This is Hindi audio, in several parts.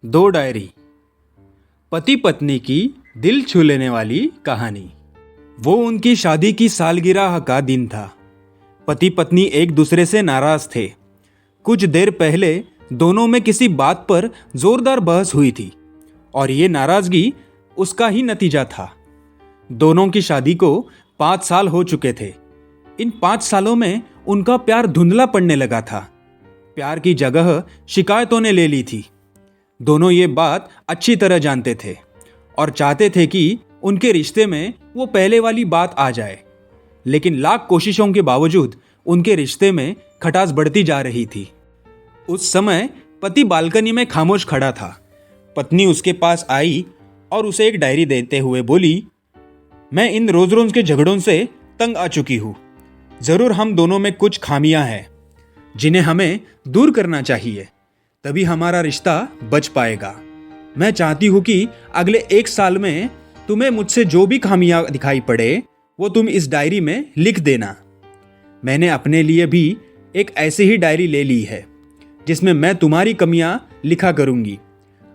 दो डायरी। पति पत्नी की दिल छू लेने वाली कहानी। वो उनकी शादी की सालगिरह का दिन था। पति पत्नी एक दूसरे से नाराज थे। कुछ देर पहले दोनों में किसी बात पर जोरदार बहस हुई थी और ये नाराजगी उसका ही नतीजा था। दोनों की शादी को 5 साल हो चुके थे। इन 5 सालों में उनका प्यार धुंधला पड़ने लगा था। प्यार की जगह शिकायतों ने ले ली थी। दोनों ये बात अच्छी तरह जानते थे और चाहते थे कि उनके रिश्ते में वो पहले वाली बात आ जाए, लेकिन लाख कोशिशों के बावजूद उनके रिश्ते में खटास बढ़ती जा रही थी। उस समय पति बालकनी में खामोश खड़ा था। पत्नी उसके पास आई और उसे एक डायरी देते हुए बोली, मैं इन रोज रोज के झगड़ों से तंग आ चुकी हूँ। जरूर हम दोनों में कुछ खामियां हैं जिन्हें हमें दूर करना चाहिए, तभी हमारा रिश्ता बच पाएगा। मैं चाहती हूं कि अगले 1 साल में तुम्हें मुझसे जो भी खामियां दिखाई पड़े वो तुम इस डायरी में लिख देना। मैंने अपने लिए भी एक ऐसी ही डायरी ले ली है जिसमें मैं तुम्हारी कमियां लिखा करूंगी।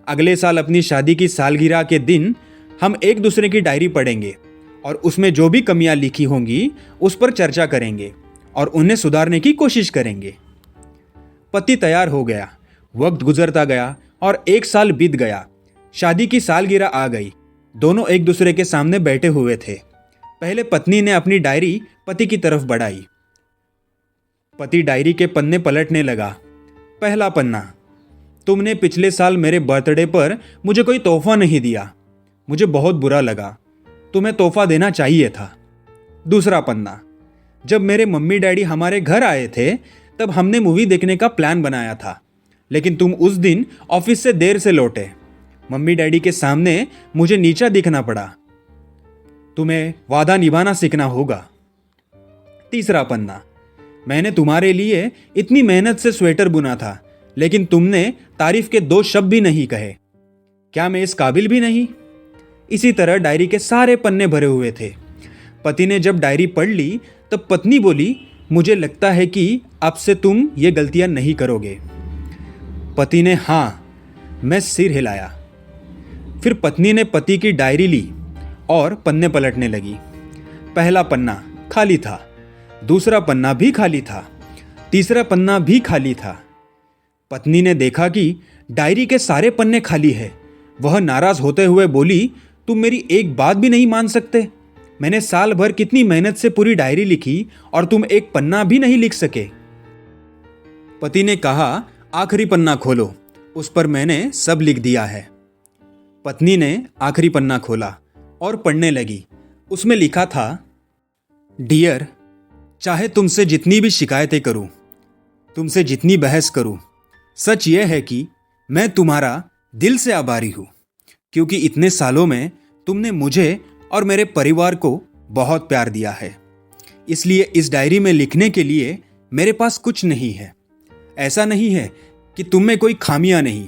अगले साल अपनी शादी की सालगिरह के दिन हम एक दूसरे की डायरी पढ़ेंगे और उसमें जो भी कमियां लिखी होंगी उस पर चर्चा करेंगे और उन्हें सुधारने की कोशिश करेंगे। पति तैयार हो गया। वक्त गुजरता गया और 1 साल बीत गया। शादी की सालगिरह आ गई। दोनों एक दूसरे के सामने बैठे हुए थे। पहले पत्नी ने अपनी डायरी पति की तरफ बढ़ाई। पति डायरी के पन्ने पलटने लगा। पहला पन्ना, तुमने पिछले साल मेरे बर्थडे पर मुझे कोई तोहफा नहीं दिया। मुझे बहुत बुरा लगा। तुम्हें तोहफा देना चाहिए था। दूसरा पन्ना, जब मेरे मम्मी डैडी हमारे घर आए थे तब हमने मूवी देखने का प्लान बनाया था, लेकिन तुम उस दिन ऑफिस से देर से लौटे। मम्मी डैडी के सामने मुझे नीचा दिखना पड़ा। तुम्हें वादा निभाना सीखना होगा। तीसरा पन्ना, मैंने तुम्हारे लिए इतनी मेहनत से स्वेटर बुना था, लेकिन तुमने तारीफ के 2 शब्द भी नहीं कहे। क्या मैं इस काबिल भी नहीं? इसी तरह डायरी के सारे पन्ने भरे हुए थे। पति ने जब डायरी पढ़ ली तब पत्नी बोली, मुझे लगता है कि अब से तुम ये गलतियां नहीं करोगे। पति ने हाँ मैं सिर हिलाया। फिर पत्नी ने पति की डायरी ली और पन्ने पलटने लगी। पहला पन्ना खाली था, दूसरा पन्ना भी खाली था, तीसरा पन्ना भी खाली था। पत्नी ने देखा कि डायरी के सारे पन्ने खाली है। वह नाराज होते हुए बोली, तुम मेरी एक बात भी नहीं मान सकते? मैंने साल भर कितनी मेहनत से पूरी डायरी लिखी और तुम एक पन्ना भी नहीं लिख सके। पति ने कहा, आखिरी पन्ना खोलो, उस पर मैंने सब लिख दिया है। पत्नी ने आखिरी पन्ना खोला और पढ़ने लगी। उसमें लिखा था, डियर, चाहे तुमसे जितनी भी शिकायतें करूं, तुमसे जितनी बहस करूं, सच यह है कि मैं तुम्हारा दिल से आभारी हूं, क्योंकि इतने सालों में तुमने मुझे और मेरे परिवार को बहुत प्यार दिया है। इसलिए इस डायरी में लिखने के लिए मेरे पास कुछ नहीं है। ऐसा नहीं है कि तुम में कोई खामियां नहीं,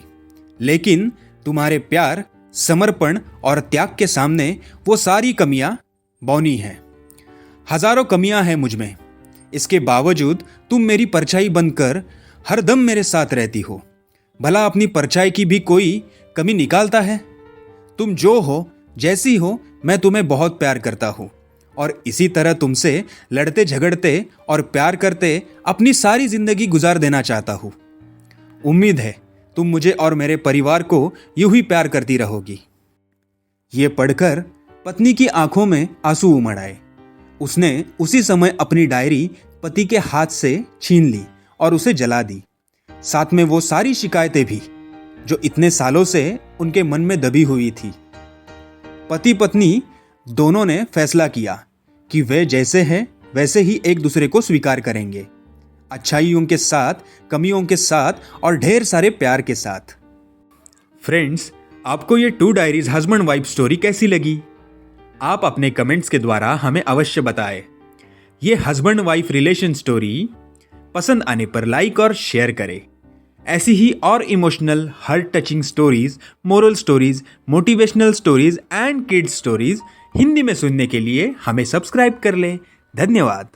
लेकिन तुम्हारे प्यार, समर्पण और त्याग के सामने वो सारी कमियां बौनी हैं। हजारों कमियां हैं मुझ में, इसके बावजूद तुम मेरी परछाई बनकर हर दम मेरे साथ रहती हो। भला अपनी परछाई की भी कोई कमी निकालता है? तुम जो हो, जैसी हो, मैं तुम्हें बहुत प्यार करता हूँ और इसी तरह तुमसे लड़ते झगड़ते और प्यार करते अपनी सारी जिंदगी गुजार देना चाहता हूँ। उम्मीद है तुम मुझे और मेरे परिवार को यूं ही प्यार करती रहोगी। ये पढ़कर पत्नी की आंखों में आंसू उमड़ आए। उसने उसी समय अपनी डायरी पति के हाथ से छीन ली और उसे जला दी। साथ में वो सारी शिकायतें भी जो इतने सालों से उनके मन में दबी हुई थी। पति पत्नी दोनों ने फैसला किया कि वे जैसे हैं वैसे ही एक दूसरे को स्वीकार करेंगे, अच्छाइयों के साथ, कमियों के साथ और ढेर सारे प्यार के साथ। फ्रेंड्स, आपको ये 2 डायरीज हस्बैंड वाइफ स्टोरी कैसी लगी? आप अपने कमेंट्स के द्वारा हमें अवश्य बताएं। ये हस्बैंड वाइफ रिलेशन स्टोरी पसंद आने पर लाइक और शेयर करें। ऐसी ही और emotional, heart touching stories, moral stories, motivational stories and kids stories Hindi में सुनने के लिए हमें सब्सक्राइब कर लें। धन्यवाद।